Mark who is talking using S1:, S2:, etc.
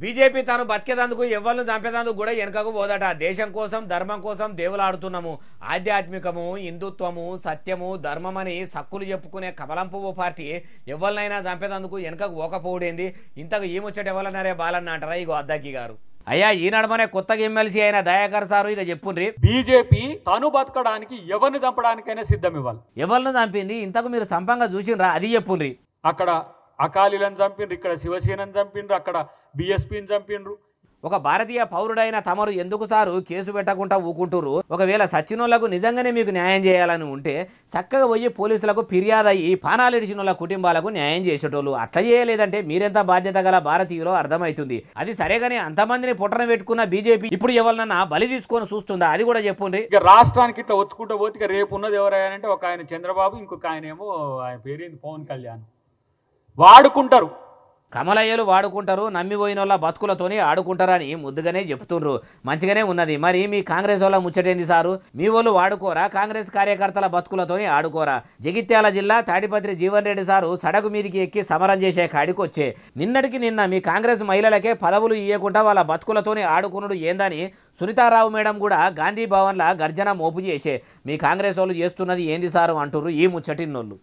S1: BJP తాను బతికేదందుకు ఎవరిని చంపేదందుకు కూడా వెనకకు పోదట. దేశం కోసం ధర్మం కోసం దేవులాడుతున్నాము, ఆధ్యాత్మికము హిందుత్వము సత్యము ధర్మమని సక్కులు చెప్పుకునే కమలంపువ్వు పార్టీ ఎవరినైనా చంపేదందుకు వెనకకు పోకపోవడేంది? ఇంతకు ఈ ముచ్చట ఎవరన్నారే బాలన్న అంటారా? ఇగో అద్దాకి గారు. అయ్యా ఈనాడమనే కొత్తగా ఎమ్మెల్సీ అయిన దయాకర్ సారు ఇక చెప్పుండ్రి.
S2: బీజేపీ తాను బతకడానికి ఎవరిని చంపడానికైనా సిద్ధం ఇవ్వాలి.
S1: ఎవరిని చంపింది? ఇంతకు మీరు సంపంగా చూసిండ్రా? అది చెప్పుండ్రి.
S2: అక్కడ అకాలీలను చంపిండ్రు, ఇక్కడ శివసేనని చంపిండ్రు, అక్కడ బీఎస్పీని చంపిండ్రు.
S1: ఒక భారతీయ పౌరుడైన తమరు ఎందుకు సారు కేసు పెట్టకుండా ఊకుంటురు? ఒకవేళ సచ్చినోళ్లకు నిజంగానే మీకు న్యాయం చేయాలని ఉంటే చక్కగా పోయి పోలీసులకు ఫిర్యాదు అయ్యి పానాలిడిచిన వాళ్ళ కుటుంబాలకు న్యాయం చేసేటోళ్ళు. అట్లా చేయలేదంటే మీరెంత బాధ్యత గల భారతీయులో అర్థమవుతుంది. అది సరేగాని అంతమందిని పుట్టన పెట్టుకున్న బీజేపీ ఇప్పుడు ఎవరినన్నా బలి తీసుకొని చూస్తుందా? అది కూడా చెప్పుండ్రి.
S2: ఇక రాష్ట్రానికి ఇట్లా వచ్చుకుంటూ పోతే ఇక రేపు ఉన్నది ఎవరైనా ఒక ఆయన చంద్రబాబు, ఇంకొక ఆయన ఏమో ఆయన పేరేంది పవన్ కళ్యాణ్. వాడుకుంటారు,
S1: కమలయ్యలు వాడుకుంటారు, నమ్మిపోయిన వాళ్ళ బతుకులతోని ఆడుకుంటారని ముద్దుగానే చెప్తుండ్రు. మంచిగానే ఉన్నది. మరి మీ కాంగ్రెస్ వాళ్ళ ముచ్చటేంది సారు? మీ వాళ్ళు వాడుకోరా? కాంగ్రెస్ కార్యకర్తల బతుకులతోని ఆడుకోరా? జగిత్యాల జిల్లా తాడిపత్రి జీవన్ రెడ్డి సారు సడకు మీదికి ఎక్కి సమరం చేసే కాడికొచ్చే నిన్నటికి నిన్న మీ కాంగ్రెస్ మహిళలకే పదవులు ఇవ్వకుండా వాళ్ళ బతుకులతోని ఆడుకునుడు ఏందని సునీతారావు మేడం కూడా గాంధీ భవన్ల గర్జన మోపు చేసే మీ కాంగ్రెస్ వాళ్ళు చేస్తున్నది ఏంది సారు అంటుర్రు ఈ ముచ్చటిన్నోళ్ళు.